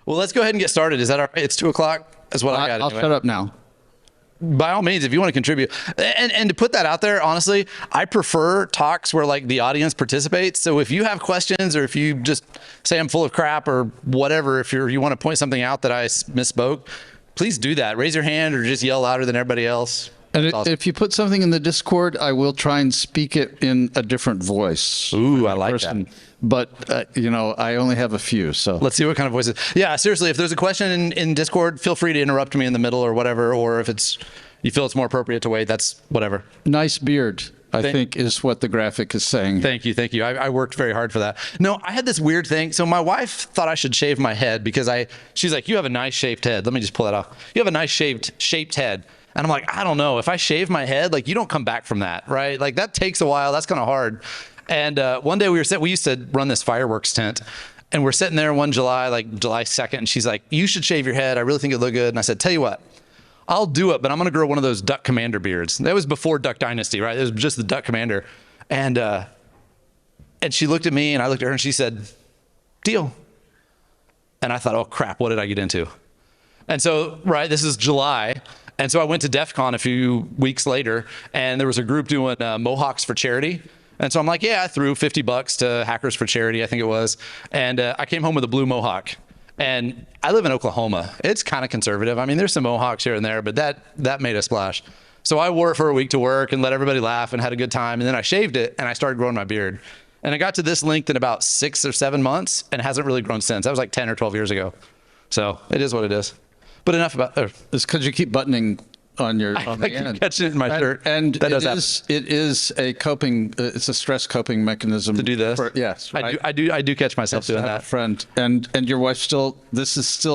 Well, let's go ahead and get started. Is that all right? It's 2 o'clock. That's what I got. I'll shut up now. By all means, if you want to contribute. And to put that out there, honestly, I prefer talks where like the audience participates. So if you have questions, or if you just say I'm full of crap or whatever, if you want to point something out that I misspoke, please do that. Raise your hand or just yell louder than everybody else. And if you put something in the Discord, I will try and speak it in a different voice. Ooh, I like that. But, you know, I only have a few, so. Let's see what kind of voices. Yeah, seriously, if there's a question in Discord, feel free to interrupt me in the middle or whatever, or if you feel it's more appropriate to wait, that's whatever. Nice beard, I think, is what the graphic is saying. Thank you, thank you. I worked very hard for that. No, I had this weird thing. So my wife thought I should shave my head because she's like, you have a nice shaped head. Let me just pull that off. You have a nice shaped head. And I'm like, I don't know. If I shave my head, like you don't come back from that, right? Like that takes a while. That's kind of hard. And one day we used to run this fireworks tent, and we're sitting there one July, like July 2nd, and she's like, you should shave your head. I really think it'd look good. And I said, tell you what, I'll do it, but I'm going to grow one of those Duck Commander beards. That was before Duck Dynasty, right? It was just the Duck Commander. And she looked at me and I looked at her and she said, deal. And I thought, oh crap, what did I get into? And so, right, this is July. And so I went to DEFCON a few weeks later, and there was a group doing Mohawks for charity. And so I'm like, yeah, I threw $50 to Hackers for Charity, I think it was. And I came home with a blue Mohawk. And I live in Oklahoma. It's kind of conservative. I mean, there's some Mohawks here and there, but that made a splash. So I wore it for a week to work and let everybody laugh and had a good time. And then I shaved it and I started growing my beard. And I got to this length in about 6 or 7 months and hasn't really grown since. That was like 10 or 12 years ago. So it is what it is. But enough about it. It's because you keep buttoning on the end. I keep catching it in my shirt. And it is a coping. It's a stress coping mechanism to do this. Yes, right? I do catch myself doing that. Friend, and your wife still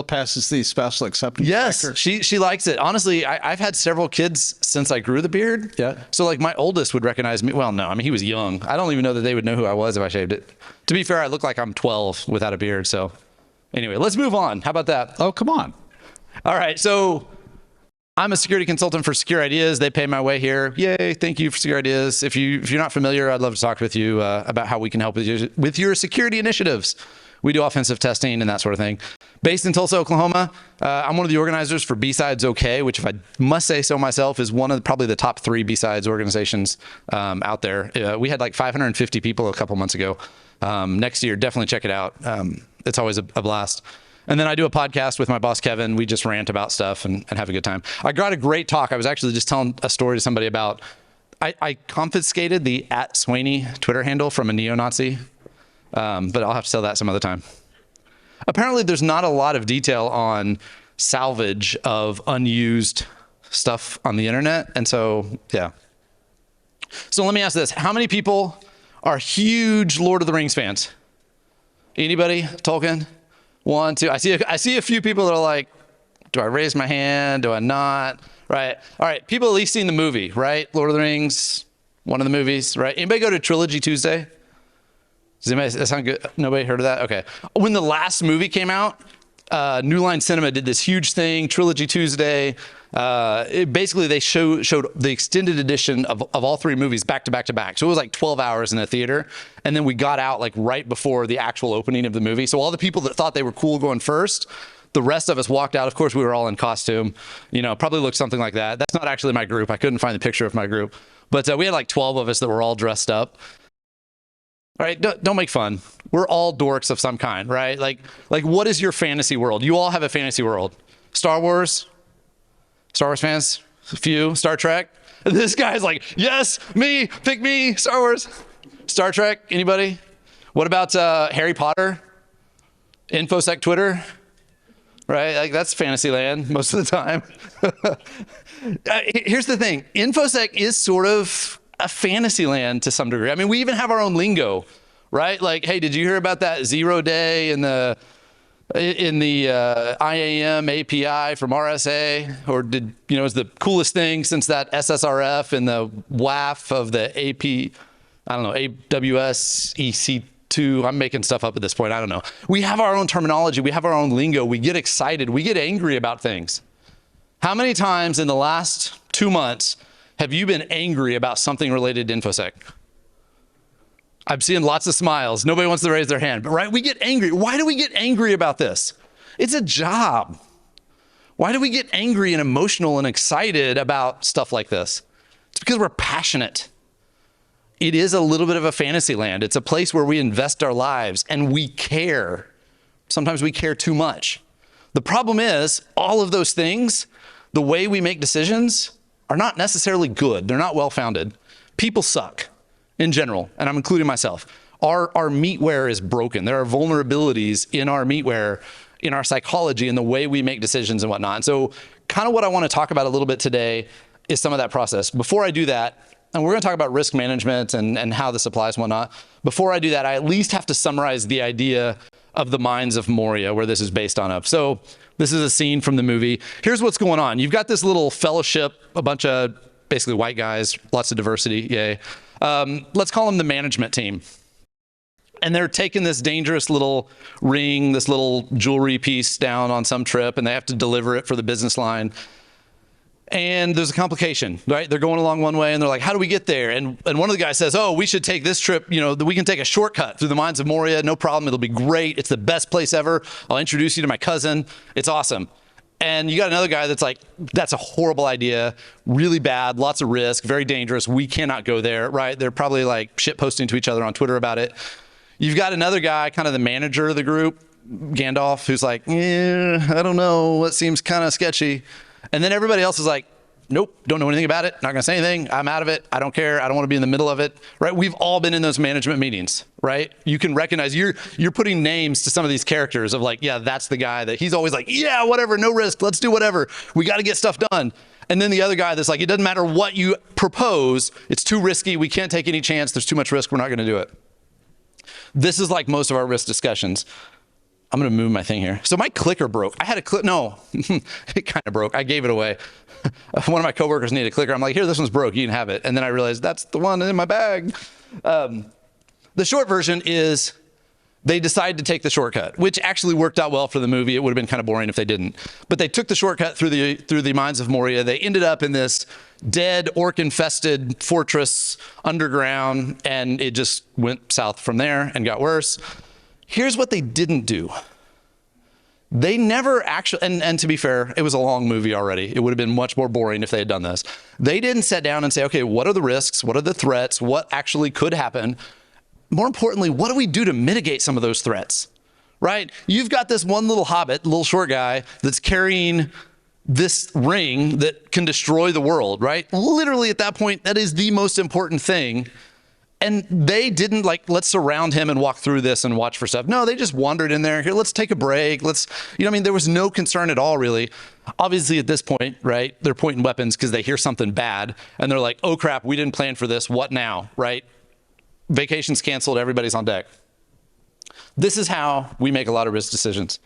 passes the spousal acceptance. Yes, factor. she likes it. Honestly, I've had several kids since I grew the beard. Yeah. So like my oldest would recognize me. Well, no, I mean he was young. I don't even know that they would know who I was if I shaved it. To be fair, I look like I'm 12 without a beard. So anyway, let's move on. How about that? Oh, come on. All right, so I'm a security consultant for Secure Ideas. They pay my way here. Yay, thank you for Secure Ideas. If you're not familiar, I'd love to talk with you about how we can help with your security initiatives. We do offensive testing and that sort of thing. Based in Tulsa, Oklahoma, I'm one of the organizers for BSidesOK, which if I must say so myself, is one of probably the top 3 BSides organizations out there. We had like 550 people a couple months ago. Next year, definitely check it out. It's always a blast. And then I do a podcast with my boss, Kevin. We just rant about stuff and have a good time. I got a great talk. I was actually just telling a story to somebody about, I confiscated the @Sweaney Twitter handle from a neo-Nazi, but I'll have to tell that some other time. Apparently there's not a lot of detail on salvage of unused stuff on the internet. And so, yeah. So let me ask this. How many people are huge Lord of the Rings fans? Anybody? Tolkien? 1, 2. I see a few people that are like, do I raise my hand? Do I not? Right. All right. People at least seen the movie, right? Lord of the Rings, one of the movies, right? Anybody go to Trilogy Tuesday? Does anybody, that sound good? Nobody heard of that? Okay. When the last movie came out, New Line Cinema did this huge thing, Trilogy Tuesday. Basically, they showed the extended edition of all 3 movies back to back to back. So it was like 12 hours in a theater. And then we got out like right before the actual opening of the movie. So all the people that thought they were cool going first, the rest of us walked out. Of course, we were all in costume. You know, probably looked something like that. That's not actually my group. I couldn't find the picture of my group. But we had like 12 of us that were all dressed up. All right, don't make fun. We're all dorks of some kind, right? Like what is your fantasy world? You all have a fantasy world. Star Wars fans? A few. Star Trek? This guy's like, yes, me, pick me, Star Wars. Star Trek, anybody? What about Harry Potter? Infosec Twitter? Right, like that's Fantasyland most of the time. Here's the thing, Infosec is sort of a Fantasyland to some degree. I mean, we even have our own lingo, right? Like, hey, did you hear about that 0 day in the IAM API from RSA? Or did, you know, is the coolest thing since that SSRF and the WAF of the AP, I don't know, AWS EC2. I'm making stuff up at this point. I don't know. We have our own terminology. We have our own lingo. We get excited. We get angry about things. How many times in the last 2 months have you been angry about something related to InfoSec? I'm seeing lots of smiles. Nobody wants to raise their hand, but right? We get angry. Why do we get angry about this? It's a job. Why do we get angry and emotional and excited about stuff like this? It's because we're passionate. It is a little bit of a fantasy land. It's a place where we invest our lives and we care. Sometimes we care too much. The problem is all of those things, the way we make decisions, are not necessarily good. They're not well-founded. People suck in general, and I'm including myself. Our meatware is broken. There are vulnerabilities in our meatware, in our psychology, in the way we make decisions and whatnot. And so kind of what I want to talk about a little bit today is some of that process. Before I do that, and we're going to talk about risk management and how this applies and whatnot. Before I do that, I at least have to summarize the idea of the Mines of Moria, where this is based on of. So this is a scene from the movie. Here's what's going on. You've got this little fellowship, a bunch of basically white guys, lots of diversity, yay. Let's call them the management team. And they're taking this dangerous little ring, this little jewelry piece down on some trip, and they have to deliver it for the business line. And there's a complication, right? They're going along one way and they're like, how do we get there? And one of the guys says, oh, we should take this trip, we can take a shortcut through the Mines of Moria, no problem, it'll be great. It's the best place ever. I'll introduce you to my cousin. It's awesome. And you got another guy that's like, that's a horrible idea, really bad, lots of risk, very dangerous. We cannot go there, right? They're probably like shit posting to each other on Twitter about it. You've got another guy, kind of the manager of the group, Gandalf, who's like, yeah, I don't know, it seems kind of sketchy. And then everybody else is like, nope, don't know anything about it, not gonna say anything, I'm out of it, I don't care, I don't wanna be in the middle of it, right? We've all been in those management meetings, right? You can recognize, you're putting names to some of these characters of like, yeah, that's the guy that he's always like, yeah, whatever, no risk, let's do whatever, we gotta get stuff done. And then the other guy that's like, it doesn't matter what you propose, it's too risky, we can't take any chance, there's too much risk, we're not gonna do it. This is like most of our risk discussions. I'm gonna move my thing here. So my clicker broke. I had a no, it kind of broke. I gave it away. One of my coworkers needed a clicker. I'm like, here, this one's broke, you can have it. And then I realized that's the one in my bag. The short version is they decided to take the shortcut, which actually worked out well for the movie. It would have been kind of boring if they didn't. But they took the shortcut through the Mines of Moria. They ended up in this dead, orc-infested fortress underground, and it just went south from there and got worse. Here's what they didn't do. They never actually, and to be fair, it was a long movie already. It would have been much more boring if they had done this. They didn't sit down and say, okay, what are the risks? What are the threats? What actually could happen? More importantly, what do we do to mitigate some of those threats, right? You've got this one little hobbit, little short guy that's carrying this ring that can destroy the world, right? Literally at that point, that is the most important thing. And they didn't like, let's surround him and walk through this and watch for stuff. No, they just wandered in there. Here, let's take a break. Let's, I mean, there was no concern at all, really. Obviously, at this point, right, they're pointing weapons because they hear something bad. And they're like, oh, crap, we didn't plan for this. What now, right? Vacation's canceled. Everybody's on deck. This is how we make a lot of risk decisions.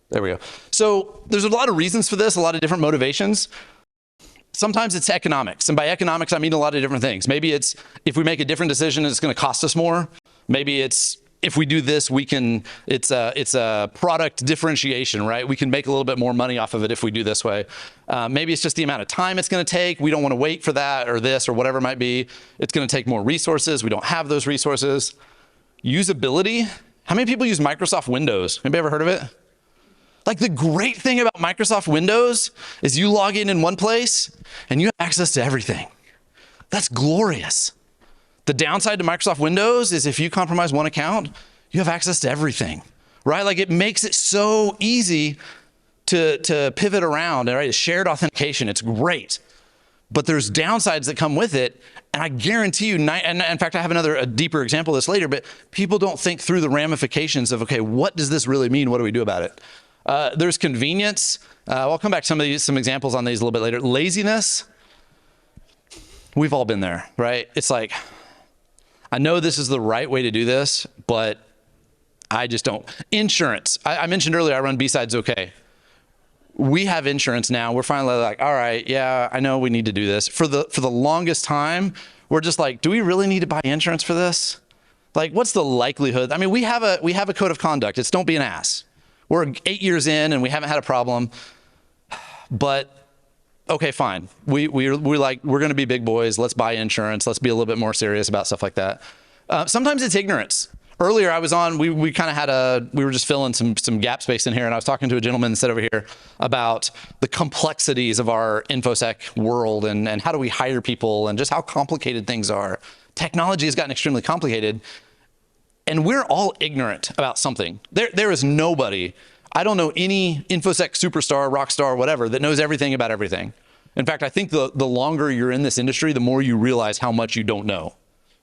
There we go. So there's a lot of reasons for this, a lot of different motivations. Sometimes it's economics. And by economics, I mean a lot of different things. Maybe it's if we make a different decision, it's going to cost us more. Maybe it's if we do this, we can, it's a product differentiation, right? We can make a little bit more money off of it if we do this way. Maybe it's just the amount of time it's going to take. We don't want to wait for that or this or whatever it might be. It's going to take more resources. We don't have those resources. Usability. How many people use Microsoft Windows? Anybody ever heard of it? Like the great thing about Microsoft Windows is you log in one place and you have access to everything. That's glorious. The downside to Microsoft Windows is if you compromise one account, you have access to everything, right? Like it makes it so easy to pivot around, right? It's shared authentication, it's great. But there's downsides that come with it. And I guarantee you, and in fact, I have a deeper example of this later, but people don't think through the ramifications of, okay, what does this really mean? What do we do about it? There's convenience. I'll come back to some examples on these a little bit later. Laziness. We've all been there, right? It's like, I know this is the right way to do this, but I just don't. Insurance. I mentioned earlier, I run BSidesOK. We have insurance now. We're finally like, all right, yeah, I know we need to do this. For the longest time, we're just like, do we really need to buy insurance for this? Like, what's the likelihood? I mean, we have a code of conduct. It's don't be an ass. We're 8 years in and we haven't had a problem, but okay, fine. We're like, we're going to be big boys. Let's buy insurance. Let's be a little bit more serious about stuff like that. Sometimes it's ignorance, Earlier, I was on, we kind of had we were just filling some gap space in here, and I was talking to a gentleman that sat over here about the complexities of our InfoSec world and how do we hire people and just how complicated things are. Technology has gotten extremely complicated, and we're all ignorant about something. There is nobody, I don't know any InfoSec superstar, rock star, whatever, that knows everything about everything. In fact, I think the longer you're in this industry, the more you realize how much you don't know.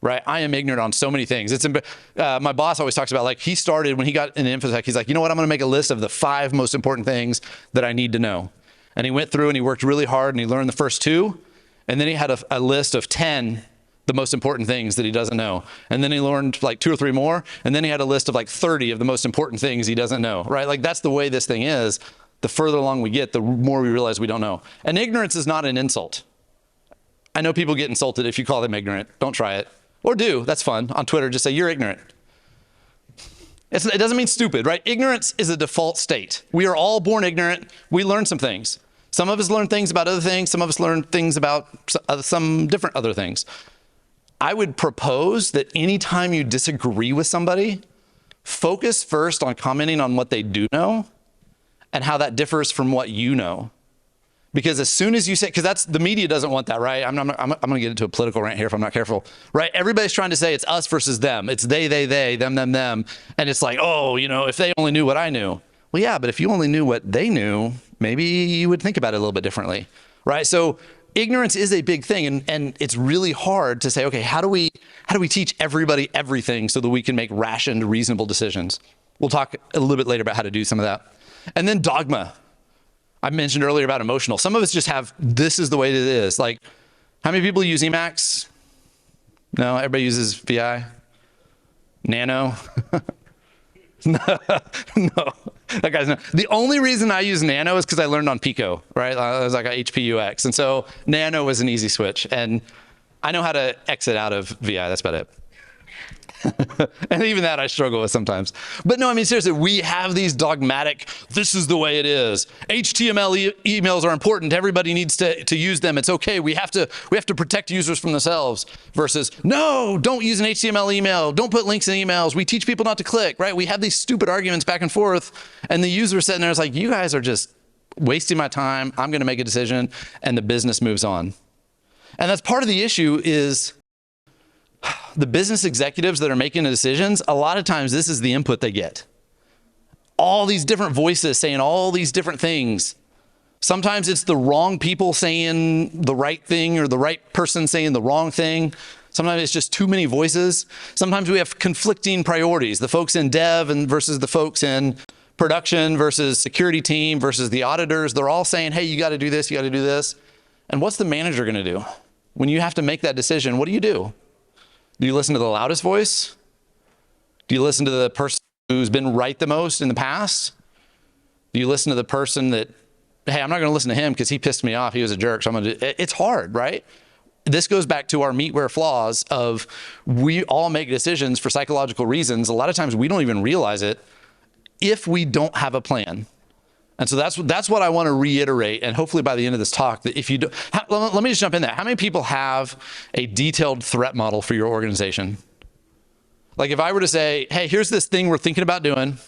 Right? I am ignorant on so many things. My boss always talks about, like, he started when he got into InfoSec, he's like, you know what, I'm going to make a list of the 5 most important things that I need to know. And he went through and he worked really hard and he learned the first 2. And then he had a list of 10, the most important things that he doesn't know. And then he learned like 2 or 3 more. And then he had a list of like 30 of the most important things he doesn't know, right? Like, that's the way this thing is. The further along we get, the more we realize we don't know. And ignorance is not an insult. I know people get insulted if you call them ignorant. Don't try it. Or do, that's fun. On Twitter, just say, you're ignorant. It doesn't mean stupid, right? Ignorance is a default state. We are all born ignorant. We learn some things. Some of us learn things about other things. Some of us learn things about some different other things. I would propose that anytime you disagree with somebody, focus first on commenting on what they do know and how that differs from what you know. Because as soon as you say, because the media doesn't want that, right? I'm going to get into a political rant here if I'm not careful, right? Everybody's trying to say it's us versus them. It's they, them. And it's like, oh, you know, if they only knew what I knew. Well, yeah, but if you only knew what they knew, maybe you would think about it a little bit differently, right? So ignorance is a big thing, and it's really hard to say, okay, how do we teach everybody everything so that we can make rationed, reasonable decisions? We'll talk a little bit later about how to do some of that. And then dogma. I mentioned earlier about emotional. Some of us just have, this is the way it is. Like, how many people use Emacs? No, everybody uses VI. Nano? No, that guy's not. The only reason I use Nano is because I learned on Pico, right? I was like a HPUX. And so Nano was an easy switch. And I know how to exit out of VI, that's about it. And even that I struggle with sometimes. But no, I mean, seriously, we have these dogmatic, this is the way it is. HTML emails are important. Everybody needs to use them. It's okay. We have to protect users from themselves versus, no, don't use an HTML email. Don't put links in emails. We teach people not to click, right? We have these stupid arguments back and forth. And the user sitting there is like, you guys are just wasting my time. I'm going to make a decision. And the business moves on. And that's part of the issue is the business executives that are making the decisions, a lot of times this is the input they get. All these different voices saying all these different things. Sometimes it's the wrong people saying the right thing or the right person saying the wrong thing. Sometimes it's just too many voices. Sometimes we have conflicting priorities. The folks in dev versus the folks in production versus security team versus the auditors. They're all saying, hey, you got to do this, you got to do this. And what's the manager going to do? When you have to make that decision, what do? Do you listen to the loudest voice? Do you listen to the person who's been right the most in the past? Do you listen to the person that, hey, I'm not going to listen to him because he pissed me off. He was a jerk. So I'm going to. It's hard, right? This goes back to our meatware flaws of we all make decisions for psychological reasons. A lot of times we don't even realize it if we don't have a plan. And so that's what I want to reiterate. And hopefully by the end of this talk, that if you do, let me just jump in there. How many people have a detailed threat model for your organization? Like if I were to say, hey, here's this thing we're thinking about doing.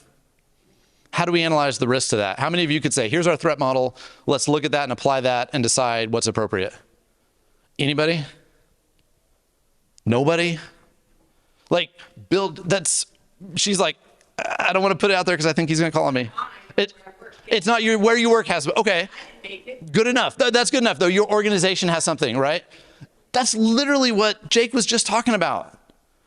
How do we analyze the risks to that? How many of you could say, here's our threat model. Let's look at that and apply that and decide what's appropriate? Anybody? Nobody? Like she's like, I don't want to put it out there because I think he's going to call on me. It's not where you work has, okay, good enough. That's good enough though. Your organization has something, right? That's literally what Jake was just talking about,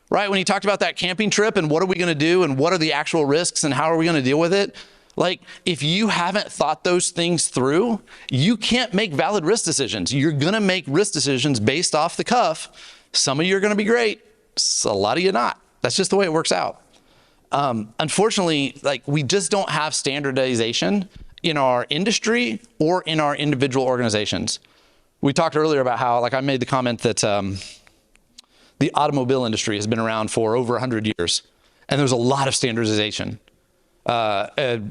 right? When he talked about that camping trip and what are we going to do and what are the actual risks and how are we going to deal with it? Like if you haven't thought those things through, you can't make valid risk decisions. You're going to make risk decisions based off the cuff. Some of you are going to be great. A lot of you not. That's just the way it works out. Unfortunately, like we just don't have standardization in our industry or in our individual organizations. We talked earlier about how, like I made the comment that the automobile industry has been around for over 100 years, and there's a lot of standardization. A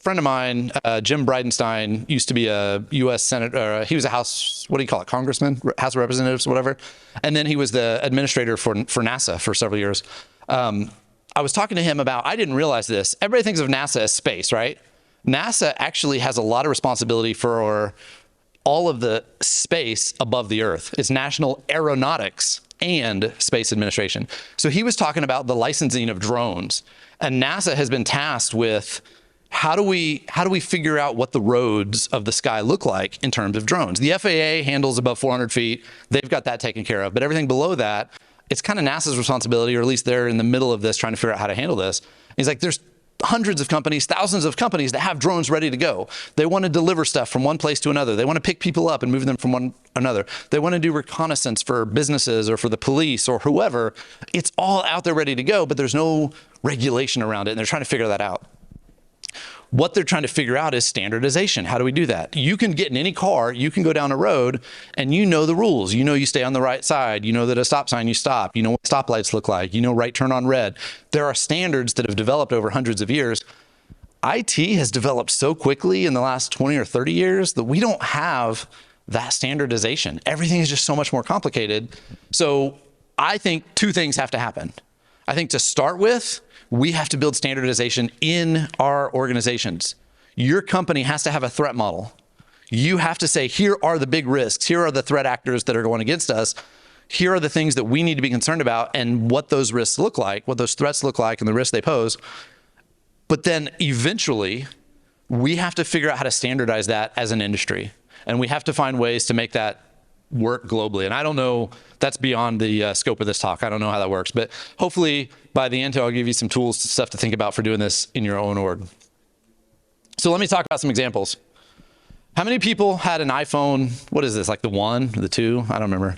friend of mine, Jim Bridenstine, used to be a U.S. Senator. He was a House, what do you call it, Congressman, House of Representatives, whatever. And then he was the administrator for NASA for several years. I was talking to him about, I didn't realize this. Everybody thinks of NASA as space, right? NASA actually has a lot of responsibility for all of the space above the Earth. It's National Aeronautics and Space Administration. So he was talking about the licensing of drones, and NASA has been tasked with how do we figure out what the roads of the sky look like in terms of drones? The FAA handles above 400 feet. They've got that taken care of, but everything below that, it's kind of NASA's responsibility, or at least they're in the middle of this trying to figure out how to handle this. And he's like, there's hundreds of companies, thousands of companies that have drones ready to go. They want to deliver stuff from one place to another. They want to pick people up and move them from one another. They want to do reconnaissance for businesses or for the police or whoever. It's all out there ready to go, but there's no regulation around it, and they're trying to figure that out. What they're trying to figure out is standardization. How do we do that? You can get in any car, you can go down a road, and you know the rules. You know you stay on the right side. You know that a stop sign you stop. You know what stoplights look like. You know right turn on red. There are standards that have developed over hundreds of years. IT has developed so quickly in the last 20 or 30 years that we don't have that standardization. Everything is just so much more complicated. So I think two things have to happen. I think to start with, we have to build standardization in our organizations. Your company has to have a threat model. You have to say, here are the big risks. Here are the threat actors that are going against us. Here are the things that we need to be concerned about and what those risks look like, what those threats look like and the risks they pose. But then eventually, we have to figure out how to standardize that as an industry. And we have to find ways to make that work globally. And I don't know, that's beyond the scope of this talk. I don't know how that works, but hopefully by the end, I'll give you some tools, stuff to think about for doing this in your own org. So let me talk about some examples. How many people had an iPhone? What is this, like the 1, the 2? I don't remember.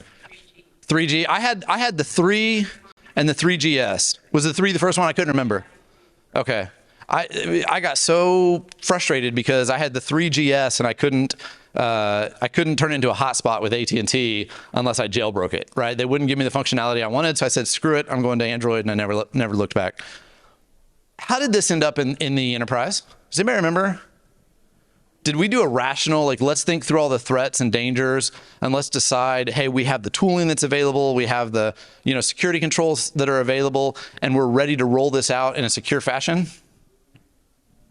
3G. I had the 3 and the 3GS. Was the 3 the first one? I couldn't remember. Okay. I got so frustrated because I had the 3GS and I couldn't turn it into a hotspot with AT&T unless I jailbroke it, right? They wouldn't give me the functionality I wanted, so I said, screw it, I'm going to Android, and I never looked back. How did this end up in the enterprise? Does anybody remember? Did we do a rational, like, let's think through all the threats and dangers, and let's decide, hey, we have the tooling that's available, we have the security controls that are available, and we're ready to roll this out in a secure fashion?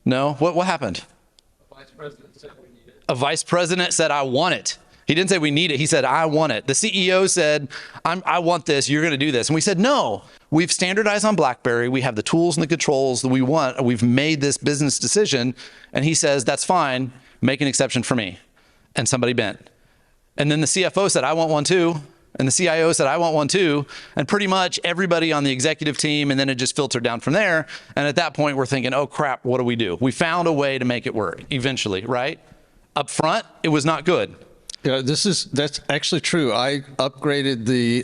No? What happened? Vice President said we need it. A vice president said, I want it. He didn't say we need it. He said, I want it. The CEO said, I want this. You're going to do this. And we said, no, we've standardized on BlackBerry. We have the tools and the controls that we want. We've made this business decision. And he says, that's fine. Make an exception for me. And somebody bent. And then the CFO said, I want one too. And the CIO said, I want one too. And pretty much everybody on the executive team, and then it just filtered down from there. And at that point, we're thinking, oh crap, what do we do? We found a way to make it work eventually, right? Up front, it was not good. Yeah, that's actually true. I led the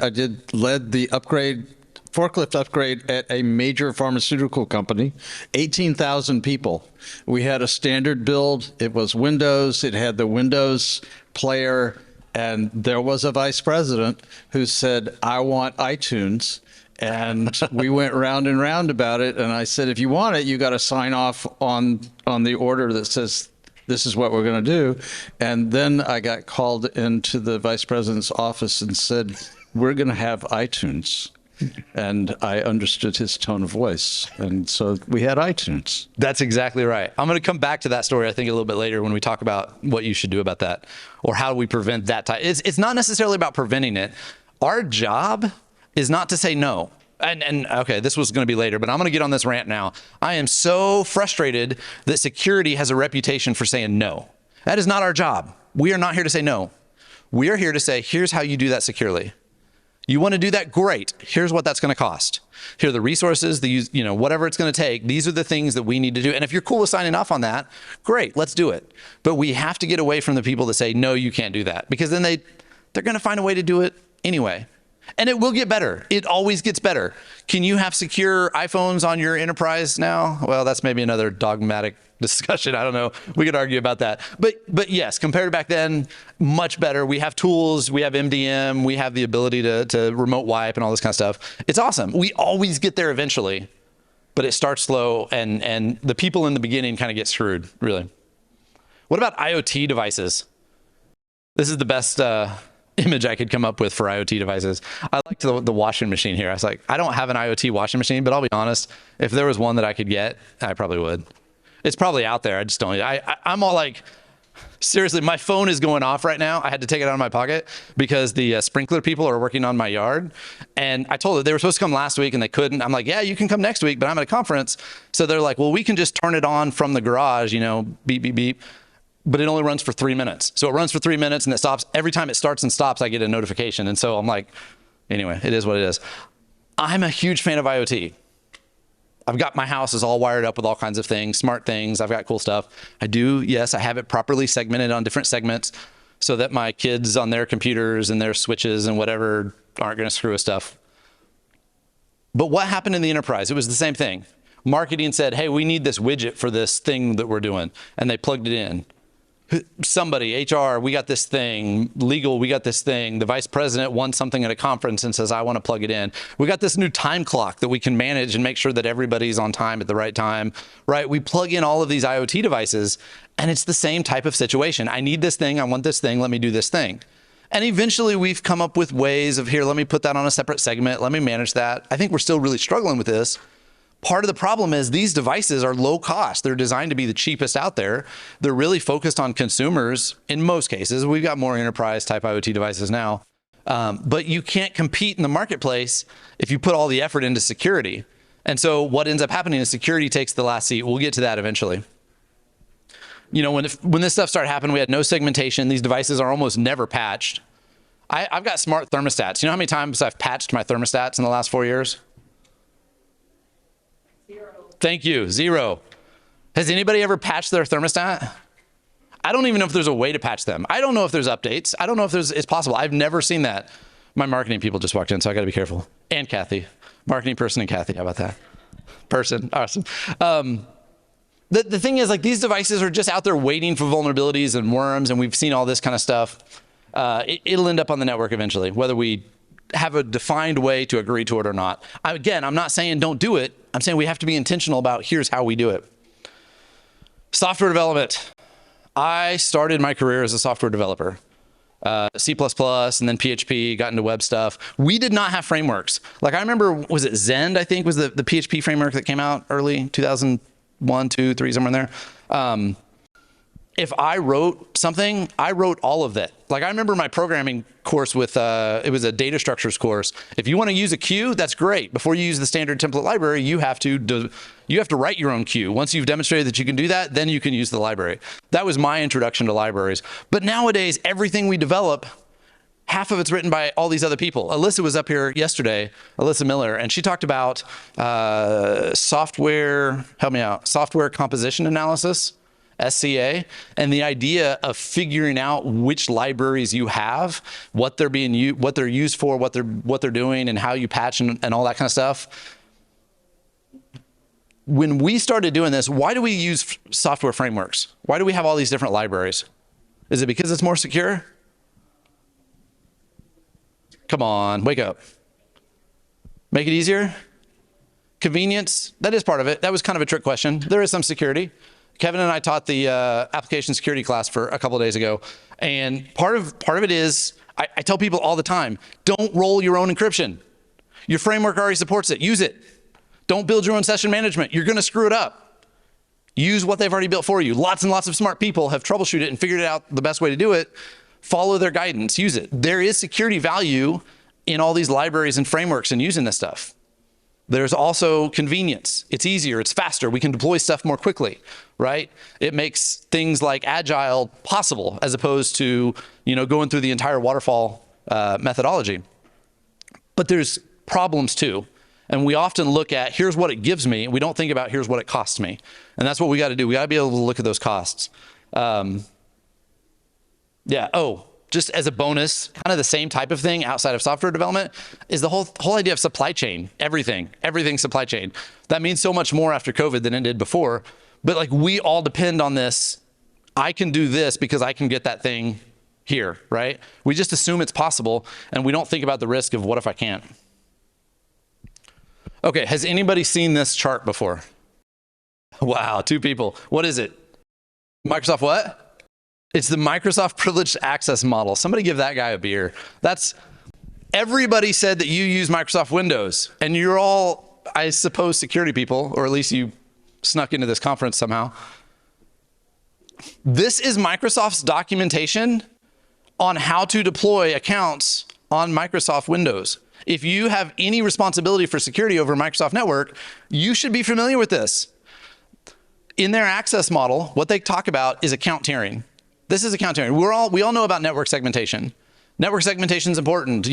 forklift upgrade at a major pharmaceutical company, 18,000 people. We had a standard build. It was Windows. It had the Windows player. And there was a vice president who said, I want iTunes. And we went round and round about it. And I said, if you want it, you got to sign off on the order that says, this is what we're going to do. And then I got called into the vice president's office and said, we're going to have iTunes. And I understood his tone of voice. And so we had iTunes. That's exactly right. I'm going to come back to that story, I think, a little bit later when we talk about what you should do about that or how we prevent that type. It's not necessarily about preventing it. Our job is not to say no. And okay, this was going to be later, but I'm going to get on this rant now. I am so frustrated that security has a reputation for saying no. That is not our job. We are not here to say no. We are here to say, here's how you do that securely. You want to do that? Great. Here's what that's going to cost. Here are the resources, whatever it's going to take. These are the things that we need to do. And if you're cool with signing off on that, great, let's do it. But we have to get away from the people that say, no, you can't do that. Because then they're going to find a way to do it anyway. And it will get better. It always gets better. Can you have secure iPhones on your enterprise now? Well, that's maybe another dogmatic discussion. I don't know. We could argue about that. But yes, compared to back then, much better. We have tools. We have MDM. We have the ability to remote wipe and all this kind of stuff. It's awesome. We always get there eventually, but it starts slow, and the people in the beginning kind of get screwed, really. What about IoT devices? This is the best image I could come up with for IoT devices. I liked the washing machine here. I was like, I don't have an IoT washing machine, but I'll be honest, if there was one that I could get, I probably would. It's probably out there. I just don't. I'm all like, seriously, my phone is going off right now. I had to take it out of my pocket because the sprinkler people are working on my yard. And I told them they were supposed to come last week and they couldn't. I'm like, yeah, you can come next week, but I'm at a conference. So they're like, well, we can just turn it on from the garage, you know, beep, beep, beep. But it only runs for 3 minutes. So it runs for 3 minutes and it stops. Every time it starts and stops, I get a notification. And so I'm like, anyway, it is what it is. I'm a huge fan of IoT. I've got my house is all wired up with all kinds of things, smart things. I've got cool stuff. I do, yes, I have it properly segmented on different segments so that my kids on their computers and their switches and whatever aren't going to screw with stuff. But what happened in the enterprise? It was the same thing. Marketing said, hey, we need this widget for this thing that we're doing. And they plugged it in. Somebody, HR, we got this thing. Legal, we got this thing. The vice president won something at a conference and says, I want to plug it in. We got this new time clock that we can manage and make sure that everybody's on time at the right time, right? We plug in all of these IoT devices and it's the same type of situation. I need this thing. I want this thing. Let me do this thing. And eventually we've come up with ways of here, let me put that on a separate segment. Let me manage that. I think we're still really struggling with this. Part of the problem is these devices are low cost. They're designed to be the cheapest out there. They're really focused on consumers in most cases. We've got more enterprise type IoT devices now, but you can't compete in the marketplace if you put all the effort into security. And so what ends up happening is security takes the last seat. We'll get to that eventually. You know, when this stuff started happening, we had no segmentation. These devices are almost never patched. I've got smart thermostats. You know how many times I've patched my thermostats in the last 4 years? Thank you, 0. Has anybody ever patched their thermostat? I don't even know if there's a way to patch them. I don't know if there's updates. I don't know if it's possible. I've never seen that. My marketing people just walked in, so I gotta be careful. And Kathy, marketing person and Kathy, how about that? Person, awesome. The thing is, like, these devices are just out there waiting for vulnerabilities and worms, and we've seen all this kind of stuff. It'll end up on the network eventually, whether we have a defined way to agree to it or not. Again, I'm not saying don't do it. I'm saying we have to be intentional about here's how we do it. Software development. I started my career as a software developer. C++ and then PHP, got into web stuff. We did not have frameworks. Like I remember, was it Zend, I think, was the PHP framework that came out early, 2001, 2, 3, somewhere in there. If I wrote something, I wrote all of that. Like I remember my programming course with, it was a data structures course. If you want to use a queue, that's great. Before you use the standard template library, you have to write your own queue. Once you've demonstrated that you can do that, then you can use the library. That was my introduction to libraries. But nowadays, everything we develop, half of it's written by all these other people. Alyssa was up here yesterday, Alyssa Miller, and she talked about software, help me out, software composition analysis. SCA, and the idea of figuring out which libraries you have, what they're being used, what they're used for, what they're doing, and how you patch and all that kind of stuff. When we started doing this, why do we use software frameworks? Why do we have all these different libraries? Is it because it's more secure? Come on, wake up. Make it easier? Convenience? That is part of it. That was kind of a trick question. There is some security. Kevin and I taught the application security class for a couple of days ago, and part of it is I tell people all the time, don't roll your own encryption. Your framework already supports it. Use it. Don't build your own session management. You're going to screw it up. Use what they've already built for you. Lots and lots of smart people have troubleshooted it and figured out the best way to do it. Follow their guidance. Use it. There is security value in all these libraries and frameworks and using this stuff. There's also convenience. It's easier, it's faster. We can deploy stuff more quickly, right? It makes things like agile possible as opposed to, going through the entire waterfall methodology. But there's problems too. And we often look at, here's what it gives me. We don't think about, here's what it costs me. And that's what we got to do. We got to be able to look at those costs. Just as a bonus, kind of the same type of thing outside of software development is the whole idea of supply chain, everything supply chain. That means so much more after COVID than it did before. But like we all depend on this. I can do this because I can get that thing here, right? We just assume it's possible and we don't think about the risk of what if I can't. Okay, has anybody seen this chart before? Wow, 2 people. What is it? Microsoft what? It's the Microsoft Privileged Access Model. Somebody give that guy a beer. Everybody said that you use Microsoft Windows, and you're all, I suppose, security people, or at least you snuck into this conference somehow. This is Microsoft's documentation on how to deploy accounts on Microsoft Windows. If you have any responsibility for security over Microsoft Network, you should be familiar with this. In their access model, what they talk about is account tiering. This is account tiering. We all know about network segmentation. Network segmentation is important.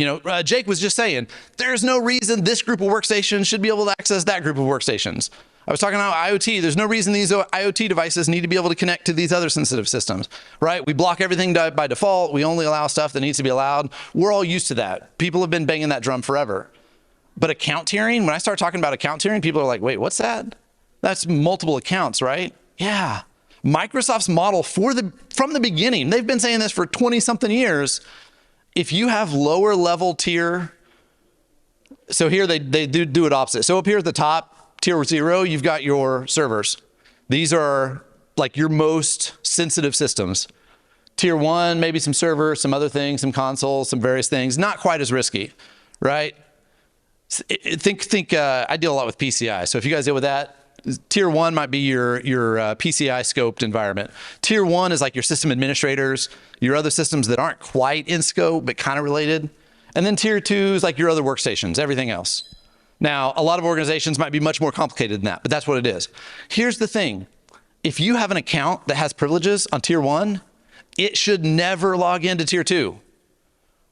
Jake was just saying, there's no reason this group of workstations should be able to access that group of workstations. I was talking about IoT. There's no reason these IoT devices need to be able to connect to these other sensitive systems, right? We block everything by default. We only allow stuff that needs to be allowed. We're all used to that. People have been banging that drum forever. But account tiering, when I start talking about account tiering, people are like, wait, what's that? That's multiple accounts, right? Yeah. Microsoft's model from the beginning, they've been saying this for 20-something years. If you have lower level tier, so here they do it opposite. So up here at the top, tier 0, you've got your servers. These are like your most sensitive systems. Tier 1, maybe some servers, some other things, some consoles, some various things. Not quite as risky, right? I deal a lot with PCI. So if you guys deal with that, Tier 1 might be your PCI scoped environment. Tier 1 is like your system administrators, your other systems that aren't quite in scope, but kind of related. And then Tier 2 is like your other workstations, everything else. Now, a lot of organizations might be much more complicated than that, but that's what it is. Here's the thing. If you have an account that has privileges on Tier 1, it should never log into Tier 2.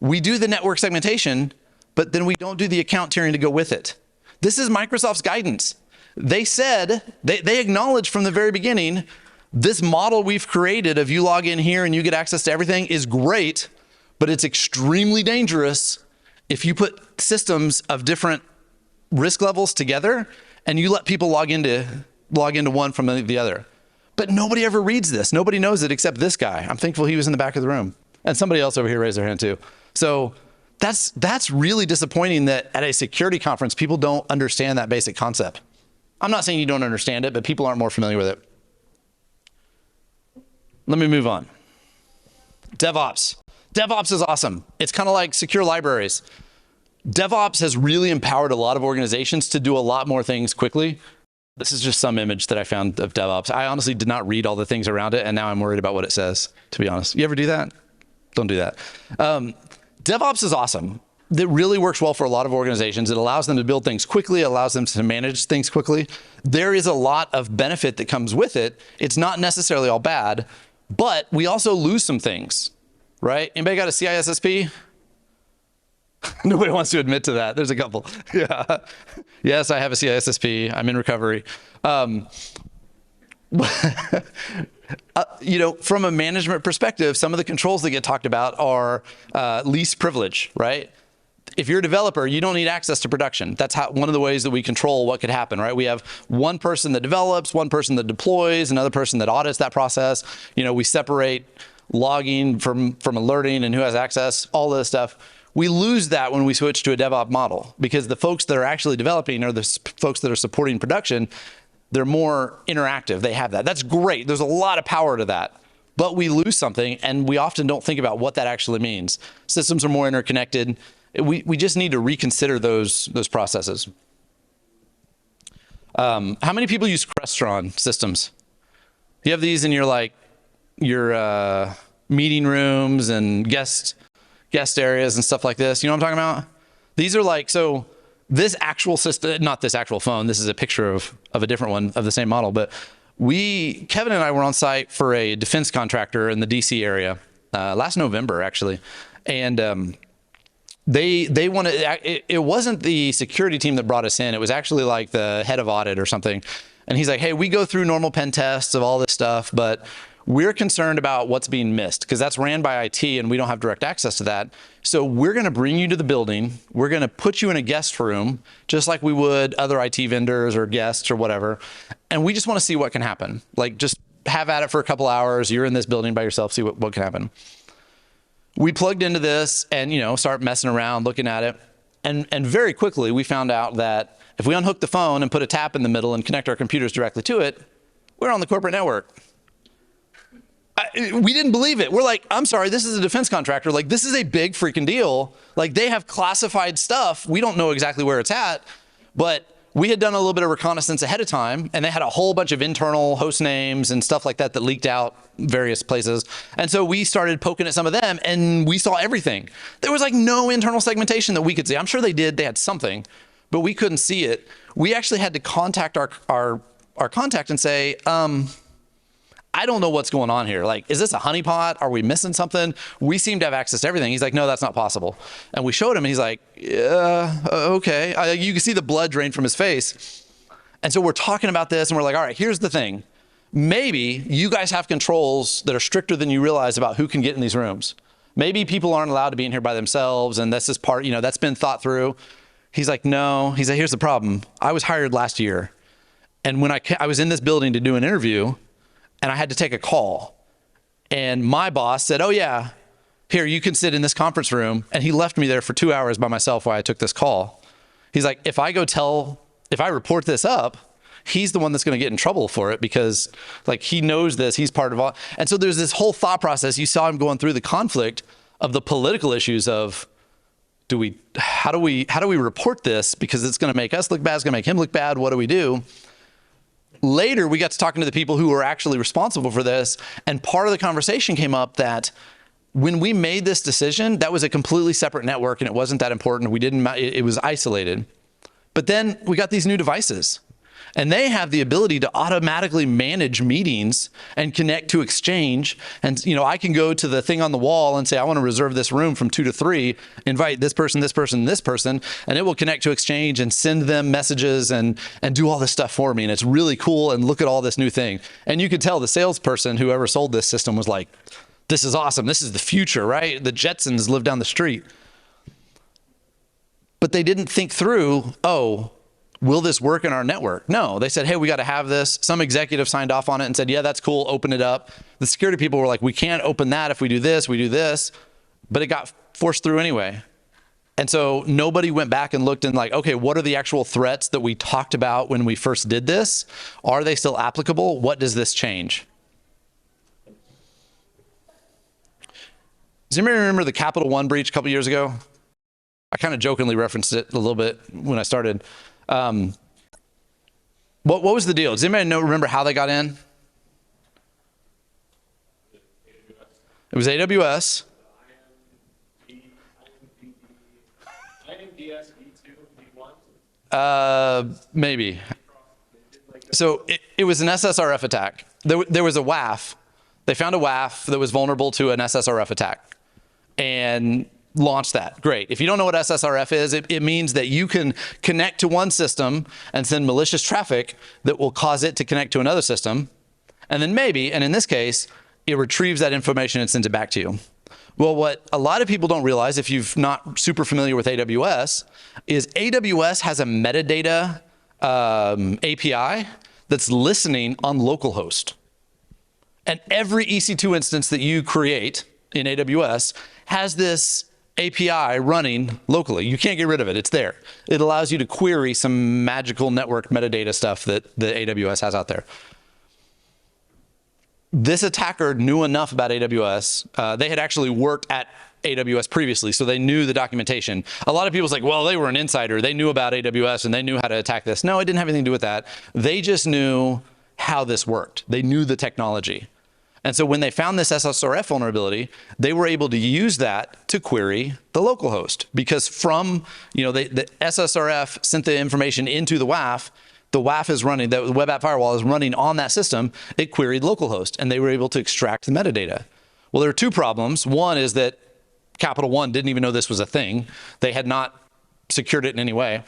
We do the network segmentation, but then we don't do the account tiering to go with it. This is Microsoft's guidance. They said, they acknowledged from the very beginning, this model we've created of you log in here and you get access to everything is great, but it's extremely dangerous if you put systems of different risk levels together and you let people log into one from the other. But nobody ever reads this. Nobody knows it except this guy. I'm thankful he was in the back of the room. And somebody else over here raised their hand too. So that's really disappointing that at a security conference, people don't understand that basic concept. I'm not saying you don't understand it, but people aren't more familiar with it. Let me move on. DevOps. DevOps is awesome. It's kind of like secure libraries. DevOps has really empowered a lot of organizations to do a lot more things quickly. This is just some image that I found of DevOps. I honestly did not read all the things around it, and now I'm worried about what it says, to be honest. You ever do that? Don't do that. DevOps is awesome. That really works well for a lot of organizations. It allows them to build things quickly. It allows them to manage things quickly. There is a lot of benefit that comes with it. It's not necessarily all bad, but we also lose some things, right? Anybody got a CISSP? Nobody wants to admit to that. There's a couple. Yeah. Yes, I have a CISSP. I'm in recovery. From a management perspective, some of the controls that get talked about are least privilege, right? If you're a developer, you don't need access to production. That's one of the ways that we control what could happen, right? We have one person that develops, one person that deploys, another person that audits that process. We separate logging from alerting and who has access, all this stuff. We lose that when we switch to a DevOps model because the folks that are actually developing are the folks that are supporting production. They're more interactive. They have that. That's great. There's a lot of power to that. But we lose something, and we often don't think about what that actually means. Systems are more interconnected. We just need to reconsider those processes. How many people use Crestron systems? You have these in your meeting rooms and guest areas and stuff like this. You know what I'm talking about? These are so this actual system, not this actual phone, this is a picture of a different one of the same model, but Kevin and I were on site for a defense contractor in the DC area last November, actually. And they wanted, it wasn't the security team that brought us in. It was actually like the head of audit or something. And he's like, hey, we go through normal pen tests of all this stuff, but we're concerned about what's being missed because that's ran by IT and we don't have direct access to that. So we're going to bring you to the building. We're going to put you in a guest room, just like we would other IT vendors or guests or whatever. And we just want to see what can happen. Like just have at it for a couple hours. You're in this building by yourself, see what can happen. We plugged into this and, start messing around, looking at it. And very quickly we found out that if we unhook the phone and put a tap in the middle and connect our computers directly to it, we're on the corporate network. we didn't believe it. We're like, I'm sorry, this is a defense contractor. Like, this is a big freaking deal. Like, they have classified stuff. We don't know exactly where it's at, but we had done a little bit of reconnaissance ahead of time, and they had a whole bunch of internal host names and stuff like that that leaked out various places. And so we started poking at some of them, and we saw everything. There was like no internal segmentation that we could see. I'm sure they did. They had something, but we couldn't see it. We actually had to contact our contact and say, I don't know what's going on here. Like, is this a honeypot? Are we missing something? We seem to have access to everything. He's like, no, that's not possible. And we showed him, and he's like, yeah, okay. You can see the blood drain from his face. And so we're talking about this, and we're like, all right, here's the thing. Maybe you guys have controls that are stricter than you realize about who can get in these rooms. Maybe people aren't allowed to be in here by themselves, and this is part, that's been thought through. He's like, no. He's like, here's the problem. I was hired last year, and when I was in this building to do an interview, and I had to take a call, and my boss said, oh yeah, here, you can sit in this conference room. And he left me there for 2 hours by myself while I took this call. He's like, if I report this up, he's the one that's going to get in trouble for it, because like, he knows this, he's part of all. And so there's this whole thought process. You saw him going through the conflict of the political issues of, how do we report this? Because it's going to make us look bad. It's going to make him look bad. What do we do? Later, we got to talking to the people who were actually responsible for this, and part of the conversation came up that when we made this decision, that was a completely separate network, and it wasn't that important. It was isolated. But then we got these new devices, and they have the ability to automatically manage meetings and connect to Exchange. And I can go to the thing on the wall and say, I want to reserve this room from 2 to 3, invite this person, this person, this person, and it will connect to Exchange and send them messages and do all this stuff for me. And it's really cool. And look at all this new thing. And you could tell the salesperson, whoever sold this system, was like, this is awesome. This is the future, right? The Jetsons live down the street. But they didn't think through, will this work in our network? No, they said, hey, we got to have this. Some executive signed off on it and said, yeah, that's cool, open it up. The security people were like, we can't open that if we do this, but it got forced through anyway. And so nobody went back and looked and like, okay, what are the actual threats that we talked about when we first did this? Are they still applicable? What does this change? Does anybody remember the Capital One breach a couple years ago? I kind of jokingly referenced it a little bit when I started. What was the deal? Does anybody remember how they got in? It was AWS. Maybe. So it was an SSRF attack. There was a WAF. They found a WAF that was vulnerable to an SSRF attack and launched that. Great. If you don't know what SSRF is, it means that you can connect to one system and send malicious traffic that will cause it to connect to another system. And then maybe, and in this case, it retrieves that information and sends it back to you. Well, what a lot of people don't realize, if you're not super familiar with AWS, is AWS has a metadata API that's listening on localhost. And every EC2 instance that you create in AWS has this API running locally. You can't get rid of it. It's there. It allows you to query some magical network metadata stuff that the AWS has out there. This attacker knew enough about AWS. They had actually worked at AWS previously, so they knew the documentation. A lot of people's like, well, they were an insider. They knew about AWS and they knew how to attack this. No, it didn't have anything to do with that. They just knew how this worked. They knew the technology. And so when they found this SSRF vulnerability, they were able to use that to query the local host, because from, the SSRF sent the information into the WAF is running, the web app firewall is running on that system. It queried localhost, and they were able to extract the metadata. Well, there are two problems. One is that Capital One didn't even know this was a thing. They had not secured it in any way.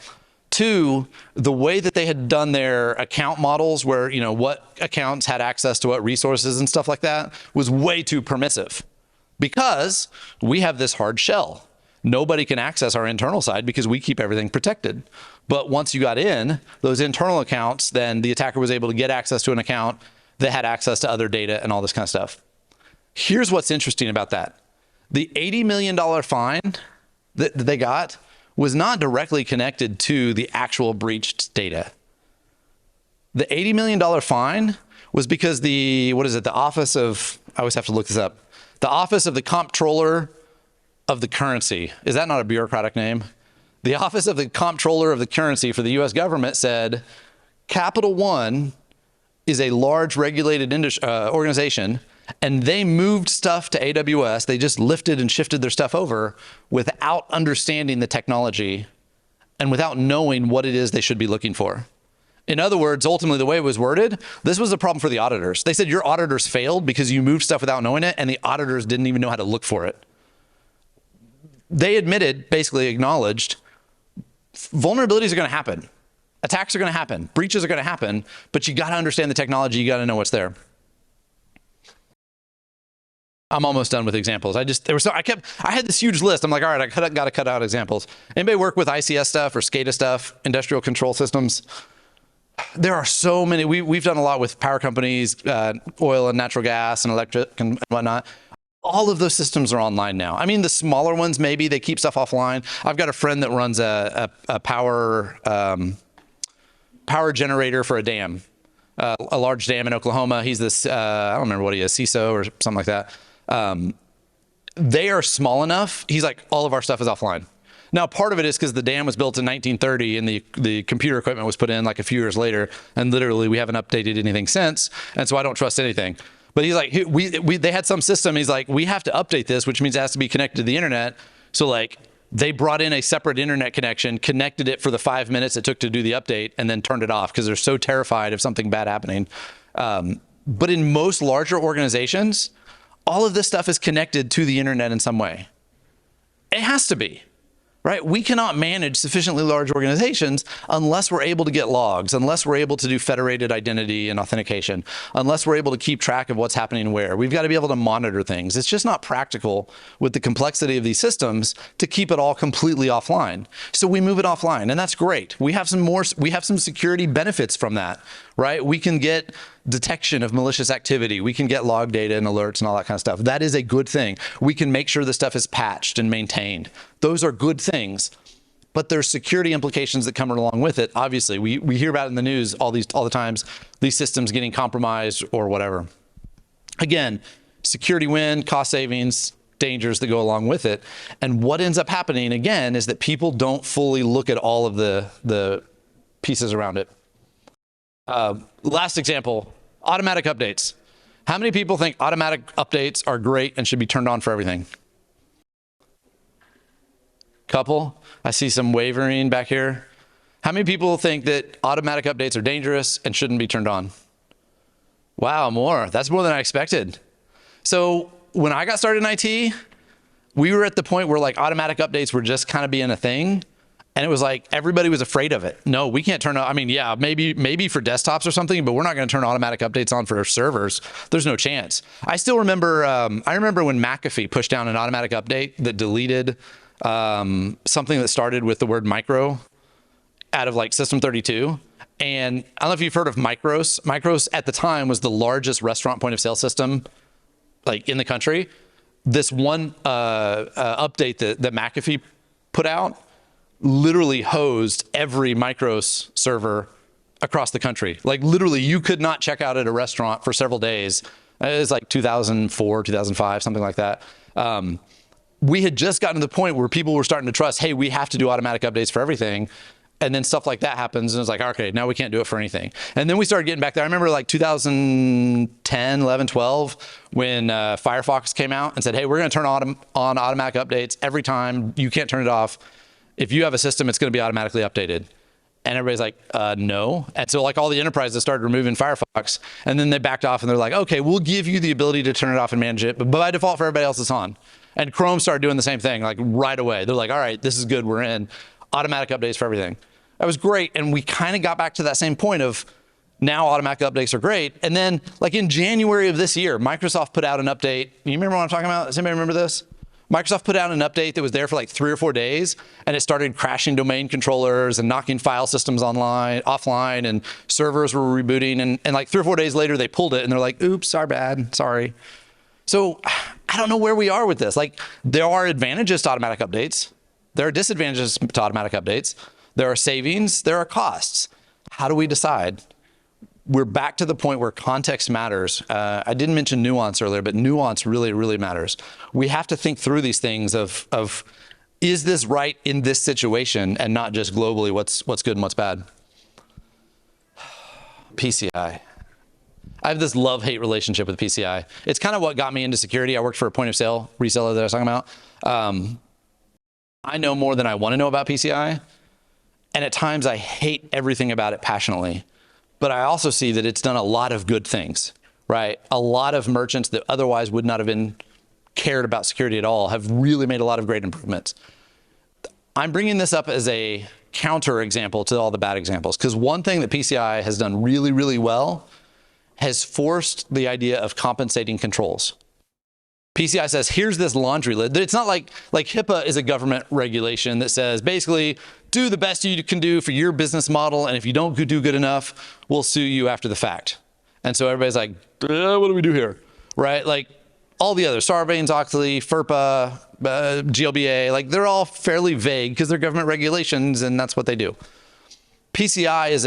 Two, the way that they had done their account models, where, what accounts had access to what resources and stuff like that, was way too permissive, because we have this hard shell. Nobody can access our internal side because we keep everything protected. But once you got in those internal accounts, then the attacker was able to get access to an account that had access to other data and all this kind of stuff. Here's what's interesting about that. The $80 million fine that they got was not directly connected to the actual breached data. The $80 million fine was because the Office of I always have to look this up. The Office of the Comptroller of the Currency. Is that not a bureaucratic name? The Office of the Comptroller of the Currency for the US government said, Capital One is a large regulated organization, and they moved stuff to AWS. They just lifted and shifted their stuff over without understanding the technology and without knowing what it is they should be looking for. In other words, ultimately the way it was worded, this was a problem for the auditors. They said your auditors failed because you moved stuff without knowing it, and the auditors didn't even know how to look for it. They admitted, basically acknowledged, vulnerabilities are going to happen. Attacks are going to happen. Breaches are going to happen, but you got to understand the technology. You got to know what's there. I'm almost done with examples. I had this huge list. I'm like, all right, I got to cut out examples. Anybody work with ICS stuff or SCADA stuff, industrial control systems? There are so many. We've done a lot with power companies, oil and natural gas and electric and whatnot. All of those systems are online now. I mean, the smaller ones, maybe they keep stuff offline. I've got a friend that runs a power generator for a dam, a large dam in Oklahoma. He's this, I don't remember what he is, CISO or something like that. They are small enough. He's like, all of our stuff is offline. Now, part of it is because the dam was built in 1930 and the computer equipment was put in like a few years later, and literally we haven't updated anything since, and so I don't trust anything. But he's like, they had some system. He's like, we have to update this, which means it has to be connected to the internet. So like, they brought in a separate internet connection, connected it for the 5 minutes it took to do the update, and then turned it off because they're so terrified of something bad happening. But in most larger organizations, all of this stuff is connected to the internet in some way. It has to be. Right? We cannot manage sufficiently large organizations unless we're able to get logs, unless we're able to do federated identity and authentication, unless we're able to keep track of what's happening where. We've got to be able to monitor things. It's just not practical with the complexity of these systems to keep it all completely offline. So we move it offline, and that's great. We have some security benefits from that, right? We can get detection of malicious activity. We can get log data and alerts and all that kind of stuff. That is a good thing. We can make sure the stuff is patched and maintained. Those are good things, but there's security implications that come along with it. Obviously, we hear about it in the news all the times, these systems getting compromised or whatever. Again, security win, cost savings, dangers that go along with it. And what ends up happening again is that people don't fully look at all of the pieces around it. Last example, automatic updates. How many people think automatic updates are great and should be turned on for everything? Couple. I see some wavering back here. How many people think that automatic updates are dangerous and shouldn't be turned on? Wow, more. That's more than I expected. So when I got started in IT, we were at the point where like automatic updates were just kind of being a thing. And it was like, everybody was afraid of it. No, we can't turn on, I mean, yeah, maybe for desktops or something, but we're not gonna turn automatic updates on for our servers. There's no chance. I still remember, I remember when McAfee pushed down an automatic update that deleted something that started with the word micro out of like System 32. And I don't know if you've heard of Micros. Micros at the time was the largest restaurant point of sale system like in the country. This one update that McAfee put out literally hosed every Micros server across the country. Like literally you could not check out at a restaurant for several days. It was like 2004, 2005, something like that. We had just gotten to the point where people were starting to trust, hey, we have to do automatic updates for everything. And then stuff like that happens and it's like, okay, now we can't do it for anything. And then we started getting back there. I remember like 2010, 11, 12, when Firefox came out and said, hey, we're gonna turn on automatic updates every time. You can't turn it off. If you have a system, it's gonna be automatically updated. And everybody's like, no. And so like all the enterprises started removing Firefox and then they backed off and they're like, okay, we'll give you the ability to turn it off and manage it, but by default for everybody else it's on. And Chrome started doing the same thing, like right away. They're like, all right, this is good, we're in. Automatic updates for everything. That was great. And we kind of got back to that same point of now automatic updates are great. And then like in January of this year, Microsoft put out an update. You remember what I'm talking about? Does anybody remember this? Microsoft put out an update that was there for like 3 or 4 days and it started crashing domain controllers and knocking file systems offline and servers were rebooting. And like 3 or 4 days later, they pulled it and they're like, oops, our bad, sorry. So I don't know where we are with this. Like there are advantages to automatic updates. There are disadvantages to automatic updates. There are savings, there are costs. How do we decide? we're back to the point where context matters. I didn't mention nuance earlier, but nuance really, really matters. We have to think through these things of is this right in this situation and not just globally what's good and what's bad. PCI. I have this love-hate relationship with PCI. It's kind of what got me into security. I worked for a point of sale reseller that I was talking about. I know more than I want to know about PCI. And at times I hate everything about it passionately. But I also see that it's done a lot of good things, right? A lot of merchants that otherwise would not have been cared about security at all have really made a lot of great improvements. I'm bringing this up as a counter example to all the bad examples, because one thing that PCI has done really, really well has forced the idea of compensating controls. PCI says, here's this laundry list. It's not like HIPAA is a government regulation that says, basically, do the best you can do for your business model, and if you don't do good enough, we'll sue you after the fact. And so everybody's like, what do we do here, right? Like all the others, Sarbanes-Oxley, FERPA, GLBA, like they're all fairly vague because they're government regulations, and that's what they do. PCI is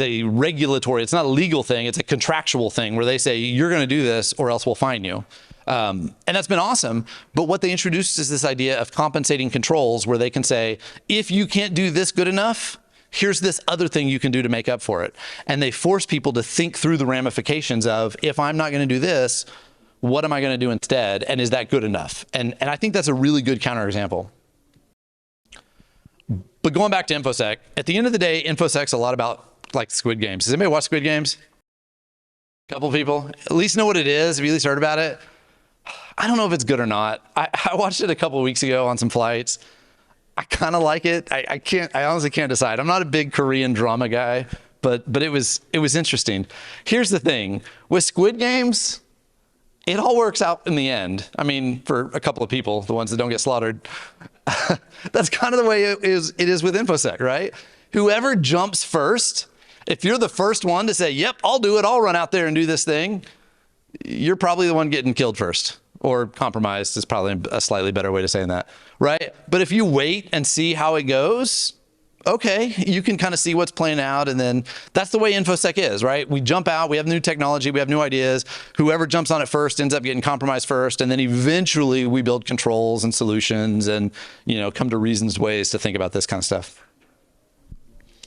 a regulatory, it's not a legal thing, it's a contractual thing where they say, you're gonna do this or else we'll fine you. And that's been awesome, but what they introduced is this idea of compensating controls where they can say, if you can't do this good enough, here's this other thing you can do to make up for it. And they force people to think through the ramifications of, if I'm not gonna do this, what am I gonna do instead? And is that good enough? And I think that's a really good counterexample. But going back to Infosec, at the end of the day, Infosec's a lot about like Squid Games. Does anybody watch Squid Games? A couple people? At least know what it is. Have you at least heard about it? I don't know if it's good or not. I watched it a couple of weeks ago on some flights. I kind of like it. I honestly can't decide. I'm not a big Korean drama guy, but it was interesting. Here's the thing. With Squid Games, it all works out in the end. I mean, for a couple of people, the ones that don't get slaughtered. That's kind of the way it is with Infosec, right? Whoever jumps first, if you're the first one to say, yep, I'll do it, I'll run out there and do this thing, you're probably the one getting killed first, or compromised is probably a slightly better way to saying that, right? But if you wait and see how it goes, okay, you can kind of see what's playing out, and then that's the way Infosec is, right? We jump out, we have new technology, we have new ideas. Whoever jumps on it first ends up getting compromised first, and then eventually we build controls and solutions and, you know, come to reasoned ways to think about this kind of stuff.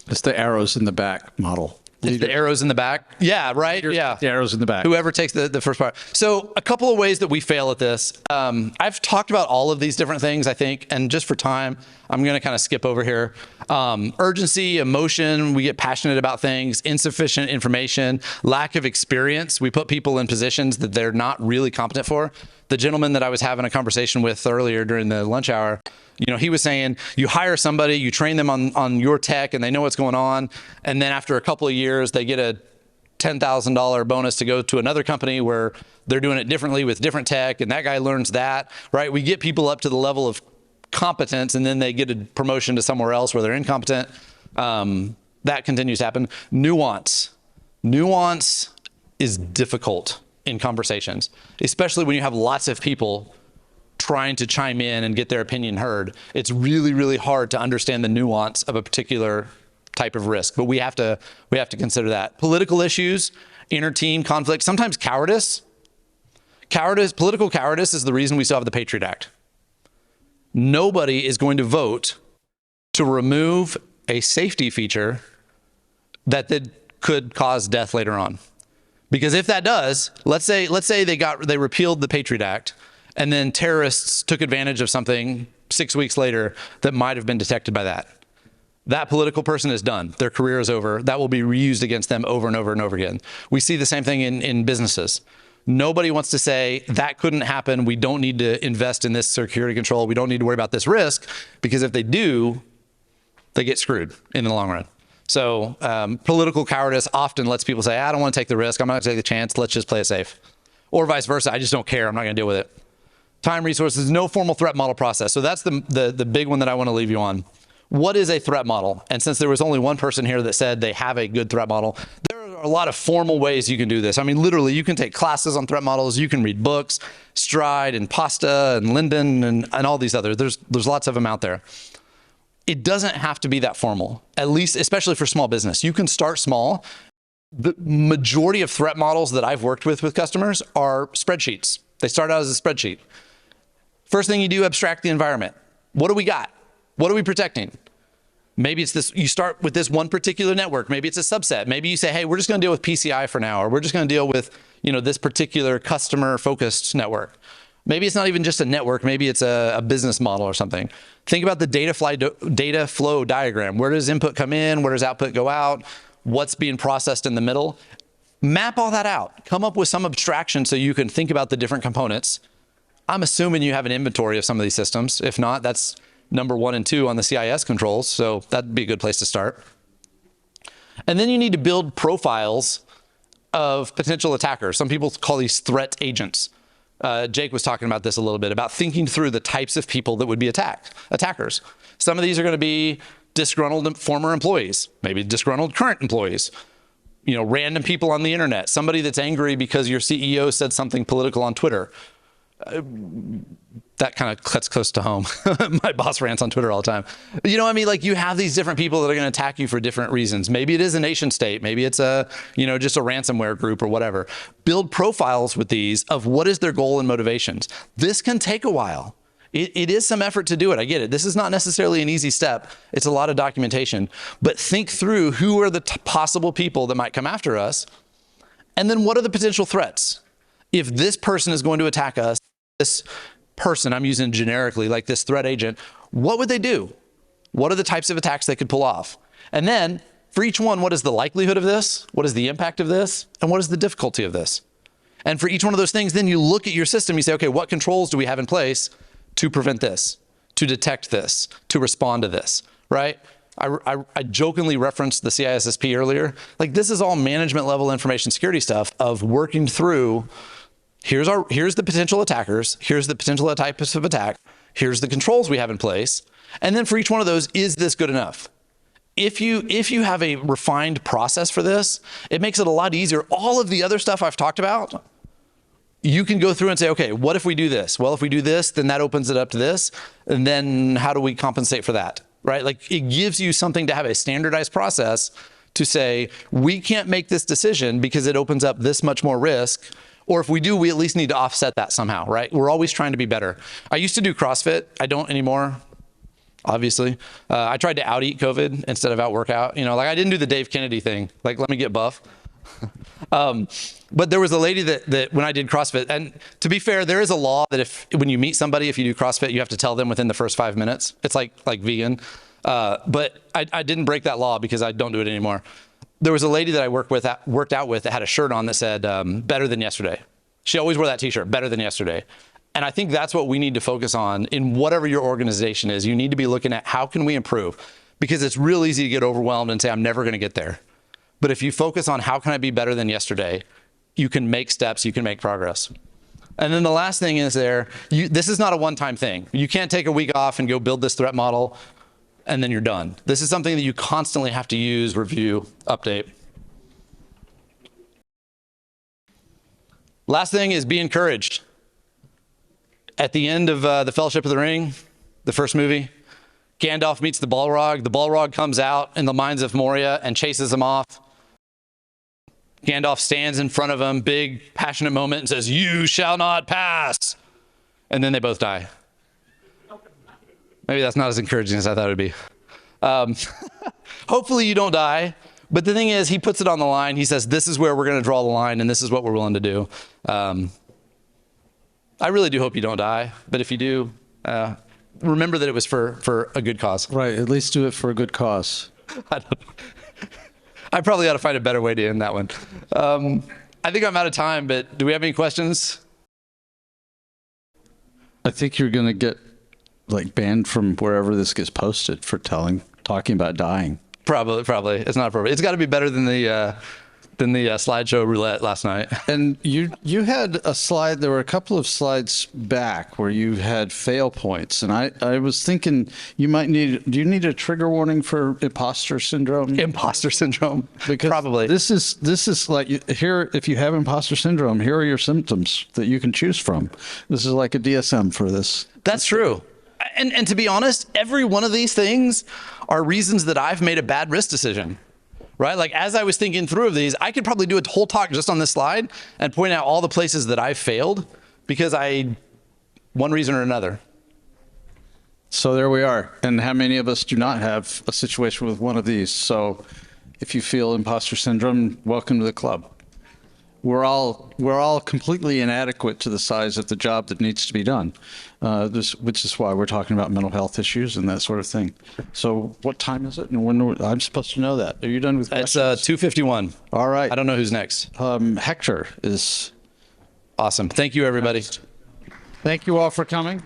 It's the arrows in the back model. It's the arrows in the back. Yeah, right? Yeah. The arrows in the back. Whoever takes the first part. So a couple of ways that we fail at this. I've talked about all of these different things, I think, and just for time, I'm going to kind of skip over here. Urgency, emotion, we get passionate about things, insufficient information, lack of experience. We put people in positions that they're not really competent for. The gentleman that I was having a conversation with earlier during the lunch hour, you know, he was saying, you hire somebody, you train them on your tech and they know what's going on. And then after a couple of years, they get a $10,000 bonus to go to another company where they're doing it differently with different tech. And that guy learns that, right? We get people up to the level of competence and then they get a promotion to somewhere else where they're incompetent. That continues to happen. Nuance. Nuance is difficult in conversations, especially when you have lots of people trying to chime in and get their opinion heard. It's really, really hard to understand the nuance of a particular type of risk, but we have to consider that. Political issues, inter-team conflict, sometimes cowardice. Political cowardice is the reason we still have the Patriot Act. Nobody is going to vote to remove a safety feature that could cause death later on. Because if that does, let's say they repealed the Patriot Act and then terrorists took advantage of something 6 weeks later that might have been detected by that. That political person is done. Their career is over. That will be reused against them over and over and over again. We see the same thing in businesses. Nobody wants to say that couldn't happen. We don't need to invest in this security control. We don't need to worry about this risk, because if they do, they get screwed in the long run. So political cowardice often lets people say, I don't want to take the risk. I'm not going to take the chance. Let's just play it safe. Or vice versa. I just don't care. I'm not going to deal with it. Time, resources, no formal threat model process. So that's the big one that I want to leave you on. What is a threat model? And since there was only one person here that said they have a good threat model, there are a lot of formal ways you can do this. I mean, literally, you can take classes on threat models. You can read books, Stride and Pasta and Linden and all these others. There's lots of them out there. it doesn't have to be that formal, at least, especially for small business. You can start small. The majority of threat models that I've worked with customers are spreadsheets. They start out as a spreadsheet. First thing you do, abstract the environment. What do we got? What are we protecting? Maybe it's this, you start with this one particular network. Maybe it's a subset. Maybe you say, hey, we're just going to deal with PCI for now, or we're just going to deal with, this particular customer focused network. Maybe it's not even just a network. Maybe it's a business model or something. Think about the data flow diagram. Where does input come in? Where does output go out? What's being processed in the middle? Map all that out. Come up with some abstraction so you can think about the different components. I'm assuming you have an inventory of some of these systems. If not, that's number 1 and 2 on the CIS controls. So that'd be a good place to start. And then you need to build profiles of potential attackers. Some people call these threat agents. Jake was talking about this a little bit, about thinking through the types of people that would be attackers. Some of these are going to be disgruntled former employees, maybe disgruntled current employees, random people on the internet, somebody that's angry because your CEO said something political on Twitter. That kind of cuts close to home. My boss rants on Twitter all the time. But you have these different people that are going to attack you for different reasons. Maybe it is a nation state. Maybe it's just a ransomware group or whatever. Build profiles with these of what is their goal and motivations. This can take a while. It is some effort to do it. I get it. This is not necessarily an easy step. It's a lot of documentation. But think through who are the possible people that might come after us. And then what are the potential threats? If this person is going to attack us, this person, I'm using generically, like this threat agent, what would they do? What are the types of attacks they could pull off? And then for each one, what is the likelihood of this? What is the impact of this? And what is the difficulty of this? And for each one of those things, then you look at your system, you say, okay, what controls do we have in place to prevent this, to detect this, to respond to this, right? I jokingly referenced the CISSP earlier. Like, this is all management level information security stuff of working through, here's the potential attackers, here's the potential types of attack, here's the controls we have in place. And then for each one of those, is this good enough? If you have a refined process for this, it makes it a lot easier. All of the other stuff I've talked about, you can go through and say, okay, what if we do this? Well, if we do this, then that opens it up to this. And then how do we compensate for that, right? Like, it gives you something to have a standardized process to say, we can't make this decision because it opens up this much more risk. Or if we do, we at least need to offset that somehow, right? We're always trying to be better. I used to do CrossFit. I don't anymore, obviously. I tried to out-eat COVID instead of out-workout. Like, I didn't do the Dave Kennedy thing. Like, let me get buff. But there was a lady that when I did CrossFit, and to be fair, there is a law that when you meet somebody, if you do CrossFit, you have to tell them within the first 5 minutes. It's like vegan. But I didn't break that law because I don't do it anymore. There was a lady that I worked out with that had a shirt on that said, better than yesterday. She always wore that t-shirt, better than yesterday. And I think that's what we need to focus on in whatever your organization is. You need to be looking at how can we improve, because it's real easy to get overwhelmed and say, I'm never going to get there. But if you focus on how can I be better than yesterday, you can make steps, you can make progress. And then the last thing is this is not a one-time thing. You can't take a week off and go build this threat model and then you're done. This is something that you constantly have to use, review, update. Last thing is be encouraged. At the end of the Fellowship of the Ring, the first movie, Gandalf meets the Balrog. The Balrog comes out in the Mines of Moria and chases him off. Gandalf stands in front of him, big passionate moment, and says, "You shall not pass." And then they both die. Maybe that's not as encouraging as I thought it would be. Hopefully you don't die. But the thing is, he puts it on the line. He says, this is where we're going to draw the line, and this is what we're willing to do. I really do hope you don't die. But if you do, remember that it was for a good cause. Right. At least do it for a good cause. I probably ought to find a better way to end that one. I think I'm out of time, but do we have any questions? I think you're going to get banned from wherever this gets posted for talking about dying. Probably. It's not appropriate. It's got to be better than the slideshow roulette last night. And you had a slide, there were a couple of slides back where you had fail points. And I was thinking do you need a trigger warning for imposter syndrome? Imposter syndrome? Because probably. This is like, here, if you have imposter syndrome, here are your symptoms that you can choose from. This is like a DSM for this. That's true. And to be honest, every one of these things are reasons that I've made a bad risk decision, right? Like as I was thinking through of these, I could probably do a whole talk just on this slide and point out all the places that I've failed because one reason or another. So there we are. And how many of us do not have a situation with one of these? So if you feel imposter syndrome, welcome to the club. We're all completely inadequate to the size of the job that needs to be done, which is why we're talking about mental health issues and that sort of thing. So what time is it? And when I'm supposed to know that? Are you done with questions? It's 2:51. All right. I don't know who's next. Hector is awesome. Thank you, everybody. Thank you all for coming.